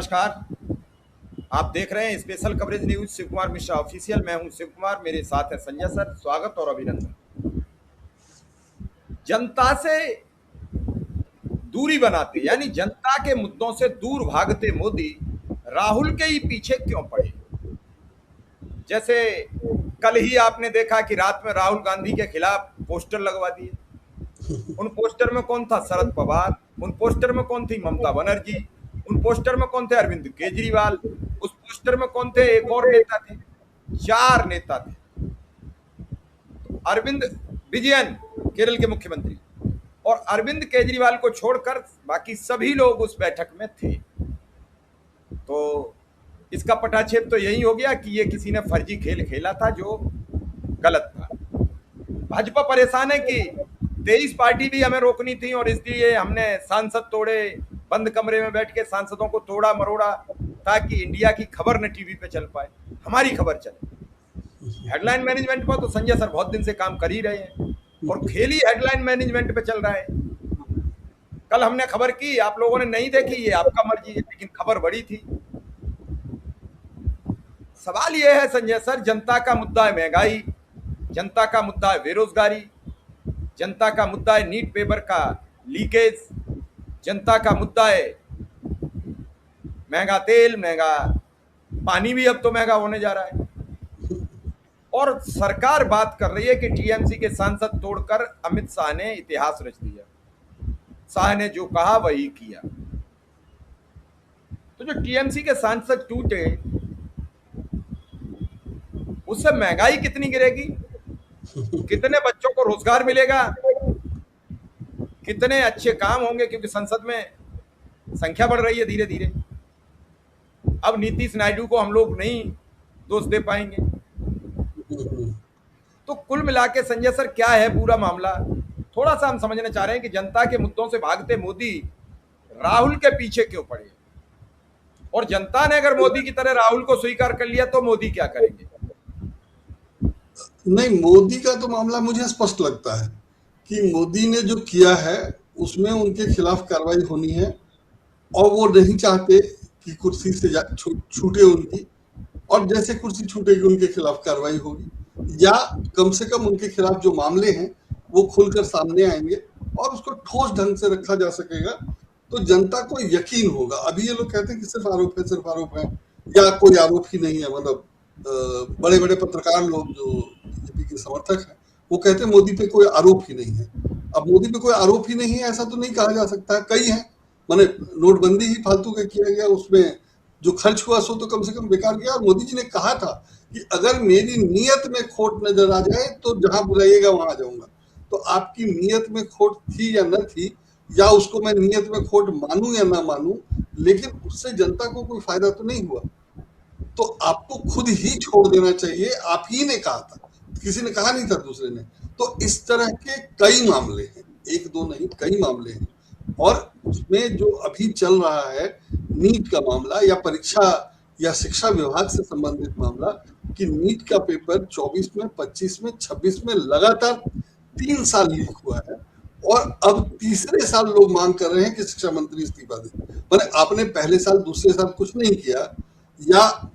नमस्कार। आप देख रहे हैं special coverage news Shiv Kumar Mishra official. मैं हूं शिव कुमार, मेरे साथ है संजय सर। स्वागत और अभिनंदन। जनता से दूरी बनाते यानी जनता के मुद्दों से दूर भागते मोदी राहुल के ही पीछे क्यों पड़े। जैसे कल ही आपने देखा कि रात में राहुल गांधी के खिलाफ पोस्टर लगवा दिए। उन पोस्टर में कौन था? शरद पवार। उन पोस्टर में कौन थी? ममता बनर्जी। उन पोस्टर में कौन थे? अरविंद केजरीवाल। उस पोस्टर में कौन थे? एक और नेता थे। 4 नेता थे। अरविंद विजयन केरल के मुख्यमंत्री और अरविंद केजरीवाल को छोड़कर बाकी सभी लोग उस बैठक में थे। तो इसका पटाक्षेप तो यही हो गया कि ये किसी ने फर्जी खेल खेला था जो गलत था। भाजपा परेशान है कि 23 पार्टी भी हमें रोकनी थी और इसलिए हमने सांसद तोड़े, बंद कमरे में बैठ के सांसदों को तोड़ा मरोड़ा ताकि इंडिया की खबर न टीवी पे चल पाए, हमारी खबर चले। हेडलाइन मैनेजमेंट पर तो संजय सर बहुत दिन से काम कर ही रहे हैं और खेल ही हेडलाइन मैनेजमेंट पे चल रहा है। कल हमने खबर की, आप लोगों ने नहीं देखी, ये आपका मर्जी है, लेकिन खबर बड़ी थी। सवाल यह है संजय सर, जनता का मुद्दा है महंगाई, जनता का मुद्दा है बेरोजगारी, जनता का मुद्दा है नीट पेपर का लीकेज, जनता का मुद्दा है महंगा तेल, महंगा पानी भी अब तो महंगा होने जा रहा है। और सरकार बात कर रही है कि टीएमसी के सांसद तोड़कर अमित शाह ने इतिहास रच दिया। शाह ने जो कहा वही किया। तो जो टीएमसी के सांसद टूटे उससे महंगाई कितनी गिरेगी, कितने बच्चों को रोजगार मिलेगा, कितने अच्छे काम होंगे, क्योंकि संसद में संख्या बढ़ रही है धीरे धीरे। अब नीतीश नायडू को हम लोग नहीं दोष दे पाएंगे। तो कुल मिला के संजय सर क्या है पूरा मामला, थोड़ा सा हम समझना चाह रहे हैं कि जनता के मुद्दों से भागते मोदी राहुल के पीछे क्यों पड़े, और जनता ने अगर मोदी की तरह राहुल को स्वीकार कर लिया तो मोदी क्या करेंगे। नहीं, मोदी का तो मामला मुझे स्पष्ट लगता है कि मोदी ने जो किया है उसमें उनके खिलाफ कार्रवाई होनी है और वो नहीं चाहते कि कुर्सी से छूटे उनकी, और जैसे कुर्सी छूटेगी उनके खिलाफ कार्रवाई होगी या कम से कम उनके खिलाफ जो मामले हैं वो खुलकर सामने आएंगे और उसको ठोस ढंग से रखा जा सकेगा तो जनता को यकीन होगा। अभी ये लोग कहते हैं कि सिर्फ आरोप है या कोई आरोप ही नहीं है। मतलब बड़े बड़े पत्रकार लोग जो बीजेपी के समर्थक हैं वो कहते हैं मोदी पे कोई आरोप ही नहीं है। अब मोदी पे कोई आरोप ही नहीं है ऐसा तो नहीं कहा जा सकता है, कई हैं। माने नोटबंदी ही फालतू का किया गया, उसमें जो खर्च हुआ सो तो कम से कम बेकार गया। और मोदी जी ने कहा था कि अगर मेरी नीयत में खोट नजर आ जाए तो जहां बुलाइएगा वहां जाऊंगा। तो आपकी नीयत में खोट थी या न थी, या उसको मैं नीयत में खोट मानूं या ना मानूं, लेकिन उससे जनता को कोई फायदा तो नहीं हुआ। तो आपको खुद ही छोड़ देना चाहिए। आप ही ने कहा था, किसी ने कहा नहीं था दूसरे ने। तो इस तरह के कई मामले हैं, एक दो नहीं कई मामले हैं। और उसमें जो अभी चल रहा है नीट का मामला या परीक्षा या शिक्षा विभाग से संबंधित मामला कि नीट का पेपर 24 में 25 में 26 में लगातार 3 साल लीक हुआ है और अब तीसरे साल लोग मांग कर रहे हैं कि शिक्षा मंत्री इस्तीफा दें। मैंने आपने पहले साल दूसरे साल कुछ नहीं किया, या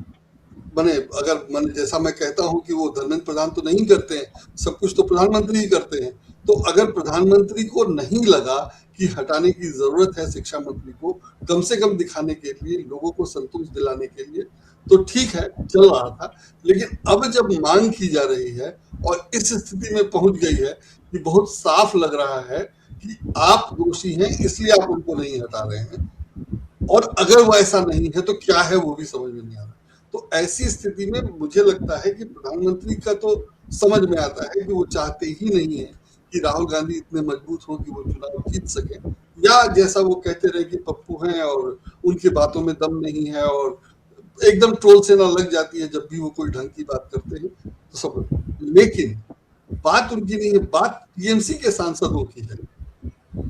मैंने अगर मैंने जैसा मैं कहता हूं कि वो धर्मेंद्र प्रधान तो नहीं करते हैं, सब कुछ तो प्रधानमंत्री ही करते हैं। तो अगर प्रधानमंत्री को नहीं लगा कि हटाने की जरूरत है शिक्षा मंत्री को, कम से कम दिखाने के लिए, लोगों को संतोष दिलाने के लिए, तो ठीक है चल रहा था। लेकिन अब जब मांग की जा रही है और इस स्थिति में पहुंच गई है कि बहुत साफ लग रहा है कि आप दोषी हैं इसलिए आप उनको नहीं हटा रहे हैं, और अगर वो ऐसा नहीं है तो क्या है वो भी समझ में नहीं आ रहा। तो ऐसी स्थिति में मुझे लगता है कि प्रधानमंत्री का तो समझ में आता है कि वो चाहते ही नहीं है कि राहुल गांधी इतने मजबूत हो कि वो चुनाव जीत सके, या जैसा वो कहते रहे कि पप्पू हैं और उनकी बातों में दम नहीं है और एकदम ट्रोल से ना लग जाती है जब भी वो कोई ढंग की बात करते हैं तो सब। लेकिन बात उनकी नहीं है, बात टीएमसी के सांसदों की है।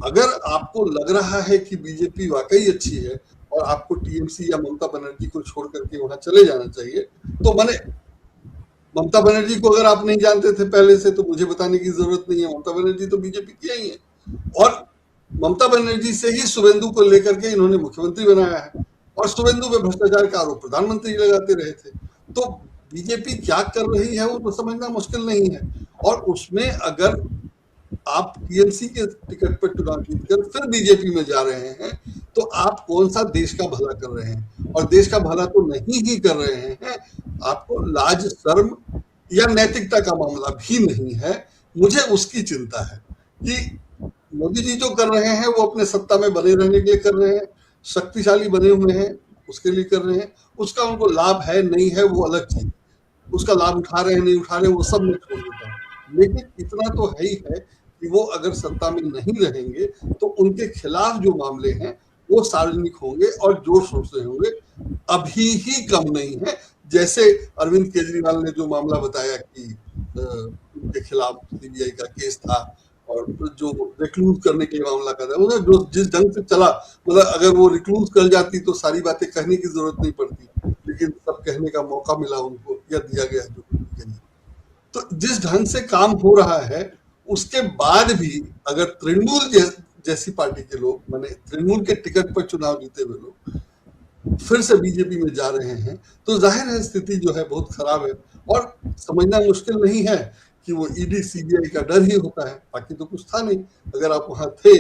अगर आपको लग रहा है कि बीजेपी वाकई अच्छी है और आपको टीएमसी या ममता बनर्जी को छोड़ करके वहां चले जाना चाहिए, तो माने ममता बनर्जी को अगर आप नहीं जानते थे पहले से तो मुझे बताने की जरूरत नहीं है। ममता बनर्जी तो बीजेपी की ही है और ममता बनर्जी से ही शुभेंदु को लेकर के इन्होंने मुख्यमंत्री बनाया है। और शुभेंदु पे भ्रष्टाचार का आरोप प्रधानमंत्री लगाते रहे थे। तो बीजेपी क्या कर रही है वो तो समझना मुश्किल नहीं है। और उसमें अगर आप टीएमसी के टिकट पर चुनाव जीतकर फिर बीजेपी में जा रहे हैं तो आप कौन सा देश का भला कर रहे हैं? और देश का भला तो नहीं ही कर रहे हैं, आपको लाज शर्म या नैतिकता का मामला भी नहीं है। मुझे उसकी चिंता है कि मोदी जी जो कर रहे हैं वो अपने सत्ता में बने रहने के लिए कर रहे हैं, शक्तिशाली बने हुए हैं उसके लिए कर रहे हैं। उसका उनको लाभ है नहीं है वो अलग चीज, उसका लाभ उठा रहे हैं नहीं उठा रहे हैं वो सब मैं छोड़ देता हूँ। लेकिन इतना तो है ही है कि वो अगर सत्ता में नहीं रहेंगे तो उनके खिलाफ जो मामले हैं वो सार्वजनिक होंगे और जोर शोर से होंगे, अभी ही कम नहीं है। जैसे अरविंद केजरीवाल ने जो मामला बताया कि उनके खिलाफ सीबीआई का केस था और जो रिक्लूज करने के लिए मामला कर रहा है, जो जिस ढंग से चला, मतलब अगर वो रिक्लूज कर जाती तो सारी बातें कहने की जरूरत नहीं पड़ती, लेकिन सब कहने का मौका मिला उनको या दिया गया जो दिया। तो जिस ढंग से काम हो रहा है उसके बाद भी अगर तृणमूल जैसी पार्टी के लोग, माने तृणमूल के टिकट पर चुनाव जीते हुए लोग फिर से बीजेपी में जा रहे हैं तो जाहिर है स्थिति जो है बहुत खराब है। और समझना मुश्किल नहीं है कि वो ईडी सीबीआई का डर ही होता है, बाकी तो कुछ था नहीं। अगर आप वहां थे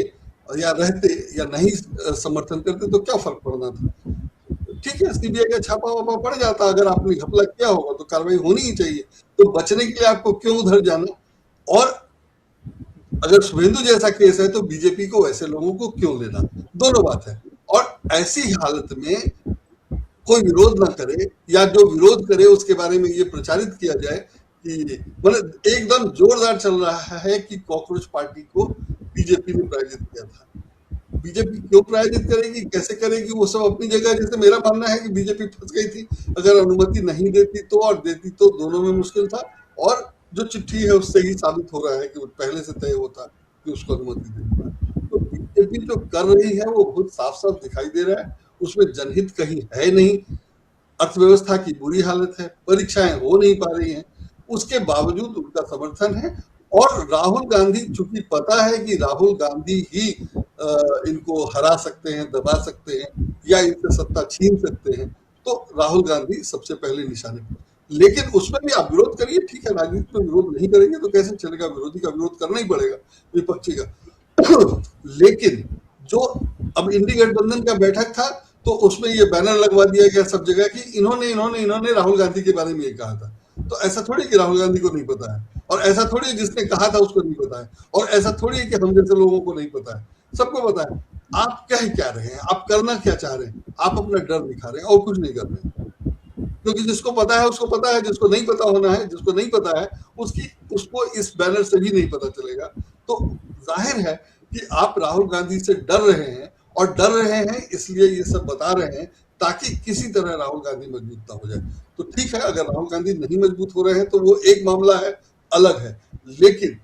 या रहते या नहीं समर्थन करते तो क्या फर्क पड़ना था? ठीक है, सीबीआई का छापा वापा पड़ जाता, अगर आपने घपला किया होगा तो कार्रवाई होनी ही चाहिए। तो बचने के लिए आपको क्यों उधर जाना? और अगर शुभेंदु जैसा केस है तो बीजेपी को ऐसे लोगों को क्यों लेना? दोनों बात है। और ऐसी हालत में कोई विरोध ना करे या जो विरोध करे उसके बारे में ये प्रचारित किया जाए कि मतलब एकदम जोरदार चल रहा है कि कॉकरोच पार्टी को बीजेपी ने प्रायोजित किया था। बीजेपी क्यों प्रायोजित करेगी, कैसे करेगी, वो सब अपनी जगह। जैसे मेरा मानना है कि बीजेपी फंस गई थी, अगर अनुमति नहीं देती तो और देती तो दोनों में मुश्किल था। और जो चिट्ठी है उससे ही साबित हो रहा है कि वो पहले से तय होता कि उसको अनुमति देना। तो बीजेपी जो कर रही है वो बहुत साफ साफ दिखाई दे रहा है, उसमें जनहित कहीं है नहीं। अर्थव्यवस्था की बुरी हालत है, परीक्षाएं हो नहीं पा रही हैं, उसके बावजूद उनका समर्थन है। और राहुल गांधी, चूंकि पता है कि राहुल गांधी ही इनको हरा सकते हैं, दबा सकते हैं या इनसे सत्ता छीन सकते हैं, तो राहुल गांधी सबसे पहले निशाने पर। लेकिन उसमें भी आप विरोध करिए, ठीक है, राजनीति में विरोध नहीं करेंगे तो कैसे चलेगा? विरोधी का विरोध करना ही पड़ेगा, विपक्षी का। लेकिन जो अब इंडी गठबंधन का बैठक था तो उसमें ये बैनर लगवा दिया गया सब जगह कि इन्होंने राहुल गांधी के बारे में ये कहा था। तो ऐसा थोड़ी कि राहुल गांधी को नहीं पता है, और ऐसा थोड़ी जिसने कहा था उसको नहीं पता है, और ऐसा थोड़ी है कि हम जैसे लोगों को नहीं पता है, सबको पता है। आप कह क्या रहे हैं, आप करना क्या चाह रहे हैं? आप अपना डर दिखा रहे हैं और कुछ नहीं कर रहे हैं। क्योंकि जिसको पता है उसको पता है, जिसको नहीं पता होना है, जिसको नहीं पता है उसको इस बैनर से भी नहीं पता चलेगा। तो जाहिर है कि आप राहुल गांधी से डर रहे हैं, और डर रहे हैं इसलिए ये सब बता रहे हैं ताकि किसी तरह राहुल गांधी मजबूत ना हो जाए। तो ठीक है, अगर राहुल गांधी नहीं मजबूत हो रहे हैं तो वो एक मामला है, अलग है। लेकिन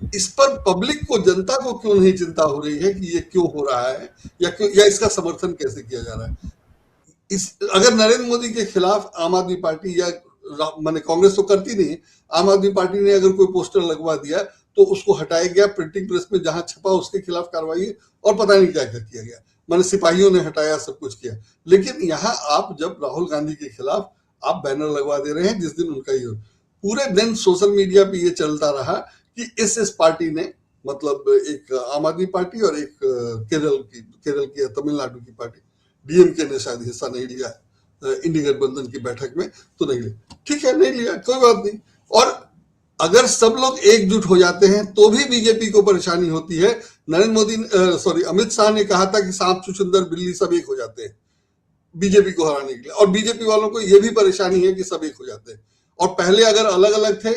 इस पर पब्लिक को, जनता को क्यों नहीं चिंता हो रही है कि ये क्यों हो रहा है, या इसका समर्थन कैसे किया जा रहा है? अगर नरेंद्र मोदी के खिलाफ आम आदमी पार्टी या माने कांग्रेस तो करती नहीं, आम आदमी पार्टी ने अगर कोई पोस्टर लगवा दिया तो उसको हटाया गया, प्रिंटिंग प्रेस में जहां छपा उसके खिलाफ कार्रवाई, और पता नहीं क्या क्या किया गया, माने सिपाहियों ने हटाया, सब कुछ किया। लेकिन यहाँ आप जब राहुल गांधी के खिलाफ आप बैनर लगवा दे रहे हैं जिस दिन उनका ये, पूरे दिन सोशल मीडिया पे ये चलता रहा कि इस पार्टी ने, मतलब एक आम आदमी पार्टी और एक केरल की तमिलनाडु की पार्टी डीएमके ने शायद हिस्सा नहीं लिया इंडी गठबंधन की बैठक में, तो नहीं लिया। ठीक है, नहीं लिया, कोई बात नहीं। और अगर सब लोग एकजुट हो जाते हैं तो भी बीजेपी को परेशानी होती है। अमित शाह ने कहा था कि सांप चुचुंदर बिल्ली सब एक हो जाते हैं बीजेपी को हराने के लिए, और बीजेपी वालों को यह भी परेशानी है कि सब एक हो जाते हैं। और पहले अगर अलग अलग थे,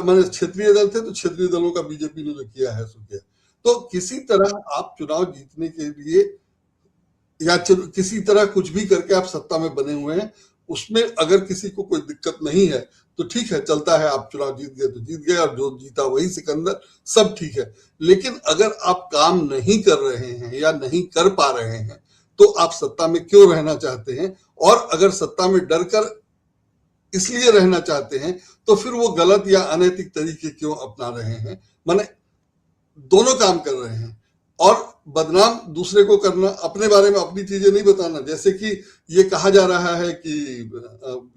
माने क्षेत्रीय दल थे, तो क्षेत्रीय दलों का बीजेपी ने जो किया है सो किया। तो किसी तरह आप चुनाव जीतने के लिए या किसी तरह कुछ भी करके आप सत्ता में बने हुए हैं, उसमें अगर किसी को कोई दिक्कत नहीं है तो ठीक है, चलता है, आप चुनाव जीत गए तो जीत गए, और जो जीता वही सिकंदर, सब ठीक है। लेकिन अगर आप काम नहीं कर रहे हैं या नहीं कर पा रहे हैं तो आप सत्ता में क्यों रहना चाहते हैं? और अगर सत्ता में डरकर इसलिए रहना चाहते हैं तो फिर वो गलत या अनैतिक तरीके क्यों अपना रहे हैं? माने दोनों काम कर रहे हैं, और बदनाम दूसरे को करना, अपने बारे में अपनी चीजें नहीं बताना। जैसे कि ये कहा जा रहा है कि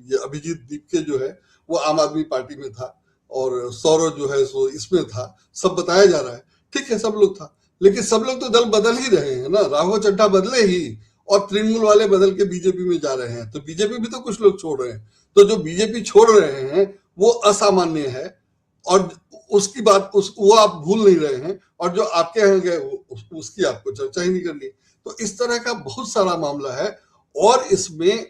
ये अभिजीत दीपके जो है वो आम आदमी पार्टी में था और सौरभ जो है सो इसमें था, सब बताया जा रहा है। ठीक है, सब लोग था, लेकिन सब लोग तो दल बदल ही रहे हैं ना। राघव चड्ढा बदले ही और तृणमूल वाले बदल के बीजेपी में जा रहे हैं, तो बीजेपी भी तो कुछ लोग छोड़ रहे हैं। तो जो बीजेपी छोड़ रहे हैं वो असामान्य है और उसकी बात वो आप भूल नहीं रहे हैं, और जो आपके यहाँ गए उसकी आपको चर्चा ही नहीं करनी। तो इस तरह का बहुत सारा मामला है और इसमें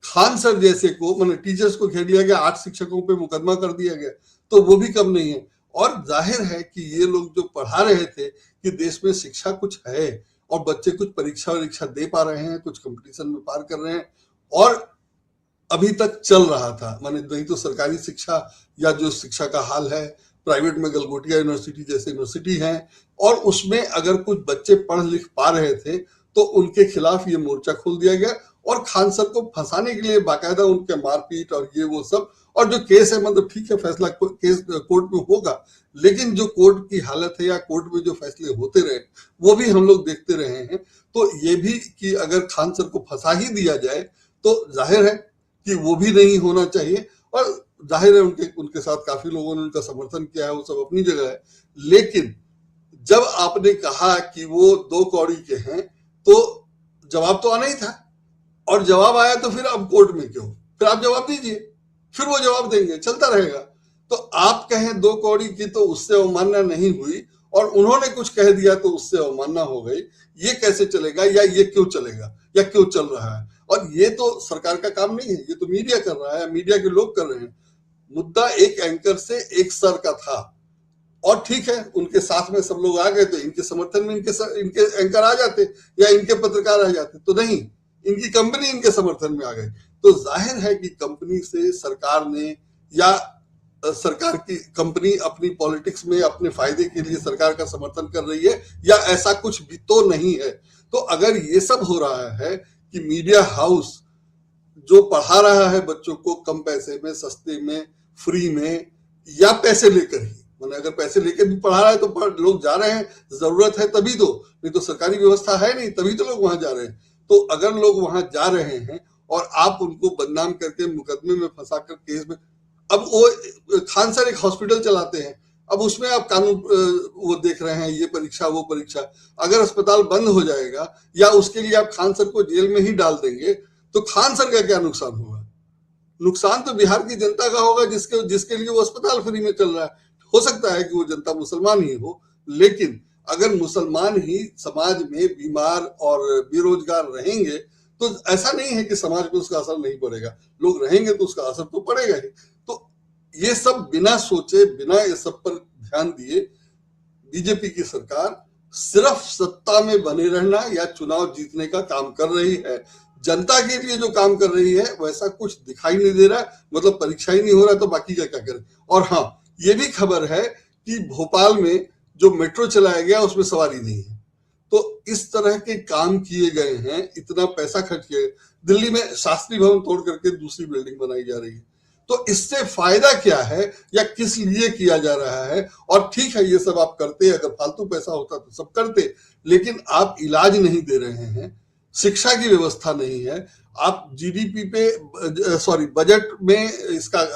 खान सर जैसे को मैंने टीचर्स को घेर लिया गया, 8 शिक्षकों पे मुकदमा कर दिया गया, तो वो भी कम नहीं है। और जाहिर है कि ये लोग जो पढ़ा रहे थे कि देश में शिक्षा कुछ है और बच्चे कुछ परीक्षा दे पा रहे हैं, कुछ कंपटीशन में पार कर रहे हैं, और अभी तक चल रहा था। माने नहीं तो सरकारी शिक्षा या जो शिक्षा का हाल है, प्राइवेट में गलगोटिया यूनिवर्सिटी जैसे यूनिवर्सिटी है, और उसमें अगर कुछ बच्चे पढ़ लिख पा रहे थे तो उनके खिलाफ ये मोर्चा खोल दिया गया और खान सर को फंसाने के लिए बाकायदा उनके मारपीट और ये वो सब। और जो केस है, मतलब ठीक है, फैसला केस कोर्ट में होगा, लेकिन जो कोर्ट की हालत है या कोर्ट में जो फैसले होते रहे वो भी हम लोग देखते रहे हैं। तो ये भी कि अगर खान सर को फंसा ही दिया जाए तो जाहिर है कि वो भी नहीं होना चाहिए। और जाहिर है उनके साथ काफी लोगों ने उनका समर्थन किया है, वो सब अपनी जगह है। लेकिन जब आपने कहा कि वो 2 कौड़ी के हैं तो जवाब तो आना ही था, और जवाब आया तो फिर अब कोर्ट में क्यों? फिर आप जवाब दीजिए, फिर वो जवाब देंगे, चलता रहेगा। तो आप कहें 2 कौड़ी की तो उससे अवमानना नहीं हुई, और उन्होंने कुछ कह दिया तो उससे अवमानना हो गई। ये कैसे चलेगा, या ये क्यों चलेगा, या क्यों चल रहा है? और ये तो सरकार का काम नहीं है, ये तो मीडिया कर रहा है, मीडिया के लोग कर रहे हैं। मुद्दा एक एंकर से एक सर का था, और ठीक है उनके साथ में सब लोग आ गए तो इनके समर्थन में इनके एंकर आ जाते या इनके पत्रकार आ जाते, तो नहीं, इनकी कंपनी इनके समर्थन में आ गई। तो जाहिर है कि कंपनी से सरकार ने, या सरकार की कंपनी अपनी पॉलिटिक्स में अपने फायदे के लिए सरकार का समर्थन कर रही है, या ऐसा कुछ भी तो नहीं है। तो अगर ये सब हो रहा है कि मीडिया हाउस जो पढ़ा रहा है बच्चों को कम पैसे में, सस्ते में, फ्री में, या पैसे लेकर ही, मैंने अगर पैसे लेकर भी पढ़ा रहा है तो लोग जा रहे हैं, जरूरत है तभी तो, नहीं तो सरकारी व्यवस्था है नहीं, तभी तो लोग वहां जा रहे हैं। तो अगर लोग वहां जा रहे हैं और आप उनको बदनाम करके मुकदमे में फंसा कर केस में, अब वो खान सर एक हॉस्पिटल चलाते हैं, अब उसमें आप कानून वो देख रहे हैं, ये परीक्षा वो परीक्षा। अगर अस्पताल बंद हो जाएगा या उसके लिए आप खान सर को जेल में ही डाल देंगे तो खान सर का क्या नुकसान होगा? नुकसान तो बिहार की जनता का होगा, जिसके लिए वो अस्पताल फ्री में चल रहा है। हो सकता है कि वो जनता मुसलमान ही हो, लेकिन अगर मुसलमान ही समाज में बीमार और बेरोजगार रहेंगे तो ऐसा नहीं है कि समाज पे उसका असर नहीं पड़ेगा। लोग रहेंगे तो उसका असर तो पड़ेगा ही। तो ये सब बिना सोचे, बिना ये सब पर ध्यान दिए बीजेपी की सरकार सिर्फ सत्ता में बने रहना या चुनाव जीतने का काम कर रही है। जनता के लिए जो काम कर रही है वैसा कुछ दिखाई नहीं दे रहा, मतलब परीक्षा ही नहीं हो रहा तो बाकी क्या क्या करें। और हाँ, ये भी खबर है कि भोपाल में जो मेट्रो चलाया गया उसमें सवारी नहीं है। तो इस तरह के काम किए गए हैं, इतना पैसा खर्च किया। दिल्ली में शास्त्री भवन तोड़ करके दूसरी बिल्डिंग बनाई जा रही है। तो इससे फायदा क्या है या किस लिए किया जा रहा है? और ठीक है, ये सब आप करते, अगर फालतू पैसा होता तो सब करते, लेकिन आप इलाज नहीं दे रहे हैं, शिक्षा की व्यवस्था नहीं है, आप जीडीपी पे सॉरी बजट में इसका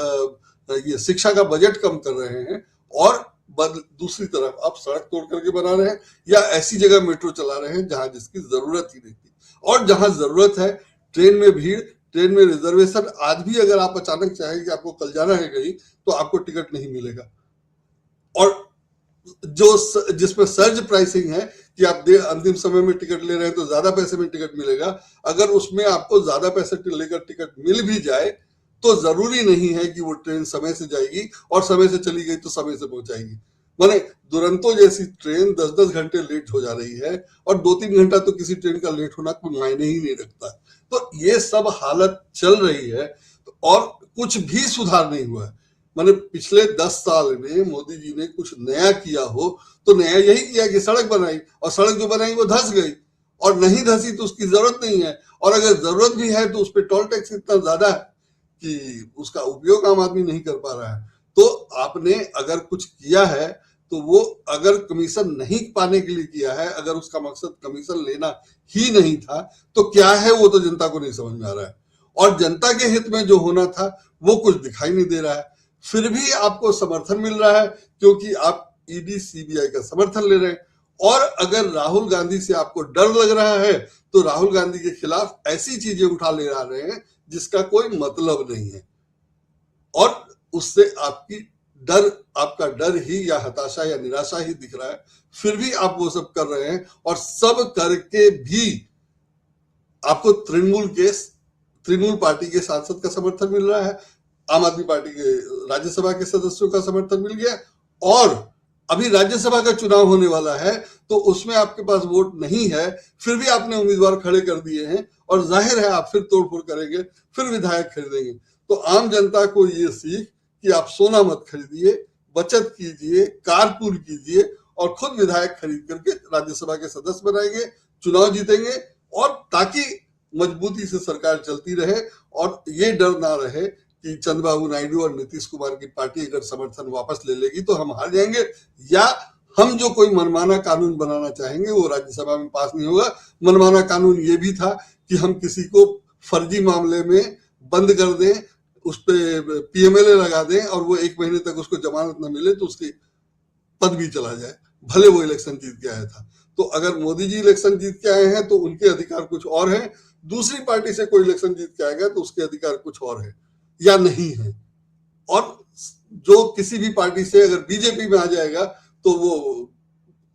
ये शिक्षा का बजट कम कर रहे हैं, और दूसरी तरफ आप सड़क तोड़ करके बना रहे हैं या ऐसी जगह मेट्रो चला रहे हैं जहां जिसकी जरूरत ही नहीं थी। और जहां जरूरत है, ट्रेन में भीड़, ट्रेन में रिजर्वेशन, आज भी अगर आप अचानक चाहें कि आपको कल जाना है कहीं तो आपको टिकट नहीं मिलेगा। और जो जिसमें सर्ज प्राइसिंग है कि आप अंतिम समय में टिकट ले रहे हैं तो ज्यादा पैसे में टिकट मिलेगा, अगर उसमें आपको ज्यादा पैसे लेकर टिकट मिल भी जाए तो जरूरी नहीं है कि वो ट्रेन समय से जाएगी, और समय से चली गई तो समय से पहुंचाएगी। माने दुरंतो जैसी ट्रेन 10-10 घंटे लेट हो जा रही है, और 2-3 घंटा तो किसी ट्रेन का लेट होना कोई मायने ही नहीं रखता। तो ये सब हालत चल रही है और कुछ भी सुधार नहीं हुआ है। माने पिछले 10 साल में मोदी जी ने कुछ नया किया हो तो नया यही किया कि सड़क बनाई, और सड़क जो बनाई वो धंस गई, और नहीं धंसी तो उसकी जरूरत नहीं है, और अगर जरूरत भी है तो उस पर टोल टैक्स इतना ज्यादा है कि उसका उपयोग आम आदमी नहीं कर पा रहा है। तो आपने अगर कुछ किया है तो वो अगर कमीशन नहीं पाने के लिए किया है, अगर उसका मकसद कमीशन लेना ही नहीं था, तो क्या है वो तो जनता को नहीं समझ में आ रहा है। और जनता के हित में जो होना था वो कुछ दिखाई नहीं दे रहा है। फिर भी आपको समर्थन मिल रहा है क्योंकि आप ईडी सीबीआई का समर्थन ले रहे हैं। और अगर राहुल गांधी से आपको डर लग रहा है तो राहुल गांधी के खिलाफ ऐसी चीजें उठा ले आ रहे हैं जिसका कोई मतलब नहीं है, और उससे आपका डर ही या हताशा या निराशा ही दिख रहा है। फिर भी आप वो सब कर रहे हैं, और सब करके भी आपको तृणमूल पार्टी के सांसद का समर्थन मिल रहा है, आम आदमी पार्टी के राज्यसभा के सदस्यों का समर्थन मिल गया, और अभी राज्यसभा का चुनाव होने वाला है तो उसमें आपके पास वोट नहीं है, फिर भी आपने उम्मीदवार खड़े कर दिए हैं, और जाहिर है आप फिर तोड़फोड़ करेंगे, फिर विधायक खरीदेंगे। तो आम जनता को ये सीख कि आप सोना मत खरीदिए, बचत कीजिए, कारपूल कीजिए, और खुद विधायक खरीद करके राज्यसभा के सदस्य बनाएंगे, चुनाव जीतेंगे, और ताकि मजबूती से सरकार चलती रहे, और ये डर ना रहे कि चंद्रबाबू नायडू और नीतीश कुमार की पार्टी अगर समर्थन वापस ले लेगी तो हम हार जाएंगे, या हम जो कोई मनमाना कानून बनाना चाहेंगे वो राज्यसभा में पास नहीं होगा। मनमाना कानून ये भी था कि हम किसी को फर्जी मामले में बंद कर दें, उस पर पीएमएलए लगा दें, और वो 1 महीने तक उसको जमानत न मिले तो उसकी पद भी चला जाए, भले वो इलेक्शन जीत के आया था। तो अगर मोदी जी इलेक्शन जीत के आए हैं तो उनके अधिकार कुछ और हैं, दूसरी पार्टी से कोई इलेक्शन जीत के आएगा तो उसके अधिकार कुछ और है या नहीं है। और जो किसी भी पार्टी से अगर बीजेपी में आ जाएगा तो वो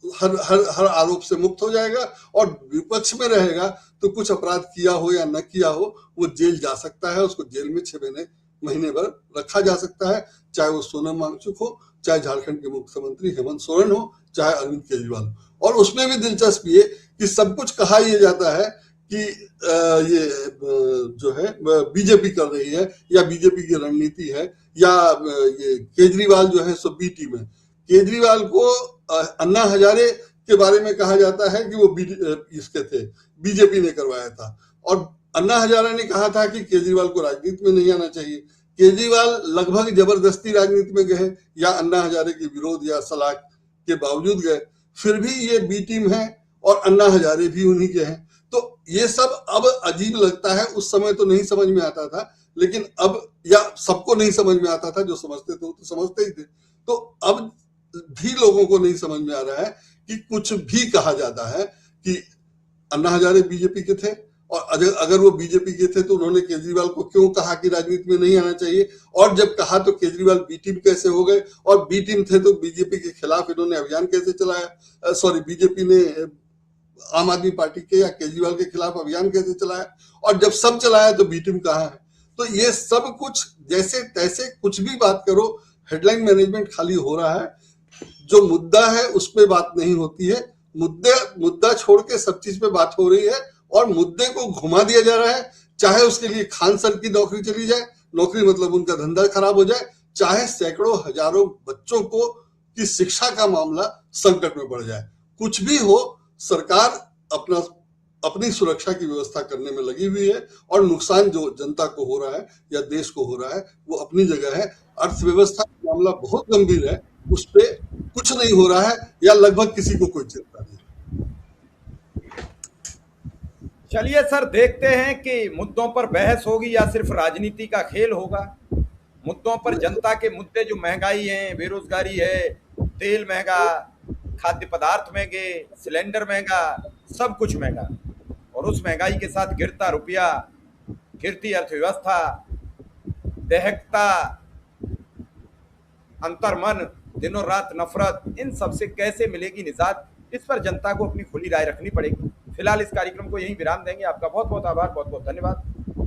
हर आरोप से मुक्त हो जाएगा, और विपक्ष में रहेगा तो कुछ अपराध किया हो या न किया हो वो जेल जा सकता है, उसको जेल में 6 महीने भर रखा जा सकता है, चाहे वो सोनम वांगचुक हो, चाहे झारखंड के मुख्यमंत्री हेमंत सोरेन हो, चाहे अरविंद केजरीवाल हो। और उसमें भी दिलचस्पी है कि सब कुछ कहा यह जाता है कि ये जो है बीजेपी कर रही है, या बीजेपी की रणनीति है, या ये केजरीवाल जो है सो बी टीम है। केजरीवाल को अन्ना हजारे के बारे में कहा जाता है कि वो इसके थे, बीजेपी ने करवाया था, और अन्ना हजारे ने कहा था कि केजरीवाल को राजनीति में नहीं आना चाहिए। केजरीवाल लगभग जबरदस्ती राजनीति में गए, या अन्ना हजारे के विरोध या सलाह के बावजूद गए, फिर भी ये बी टीम है और अन्ना हजारे भी उन्हीं के हैं। तो ये सब अब अजीब लगता है, उस समय तो नहीं समझ में आता था, लेकिन अब, या सबको नहीं समझ में आता था, जो समझते थे वो तो समझते ही थे, तो अब भी लोगों को नहीं समझ में आ रहा है कि कुछ भी कहा जाता है कि अन्ना हजारे बीजेपी के थे, और अगर वो बीजेपी के थे तो उन्होंने केजरीवाल को क्यों कहा कि राजनीति में नहीं आना चाहिए, और जब कहा तो केजरीवाल बी टीम कैसे हो गए, और बी टीम थे तो बीजेपी के खिलाफ इन्होंने अभियान कैसे चलाया, सॉरी बीजेपी ने आम आदमी पार्टी के या केजरीवाल के खिलाफ अभियान कैसे चलाया, और जब सब चलाया तो बी टीम कहाँ है। तो ये सब कुछ जैसे तैसे कुछ भी बात करो, हेडलाइन मैनेजमेंट खाली हो रहा है, जो मुद्दा है उस पर बात नहीं होती है, मुद्दा छोड़ के सब चीज पे बात हो रही है, और मुद्दे को घुमा दिया जा रहा है, चाहे उसके लिए खान सर की नौकरी चली जाए, नौकरी मतलब उनका धंधा खराब हो जाए, चाहे सैकड़ों हजारों बच्चों को की शिक्षा का मामला संकट में पड़ जाए, कुछ भी हो, सरकार अपनी सुरक्षा की व्यवस्था करने में लगी हुई है, और नुकसान जो जनता को हो रहा है या देश को हो रहा है वो अपनी जगह है। अर्थव्यवस्था का मामला बहुत गंभीर है, उस पर कुछ नहीं हो रहा है, या लगभग किसी को कोई चिंता नहीं। चलिए सर, देखते हैं कि मुद्दों पर बहस होगी या सिर्फ राजनीति का खेल होगा। मुद्दों पर जनता के मुद्दे जो महंगाई है, बेरोजगारी है, तेल महंगा, खाद्य पदार्थ महंगे, सिलेंडर महंगा, सब कुछ महंगा, और उस महंगाई के साथ गिरता रुपया, गिरती अर्थव्यवस्था, दहकता अंतर्मन, दिनों रात नफरत, इन सब से कैसे मिलेगी निजात, इस पर जनता को अपनी खुली राय रखनी पड़ेगी। फिलहाल इस कार्यक्रम को यहीं विराम देंगे। आपका बहुत बहुत आभार, बहुत बहुत धन्यवाद।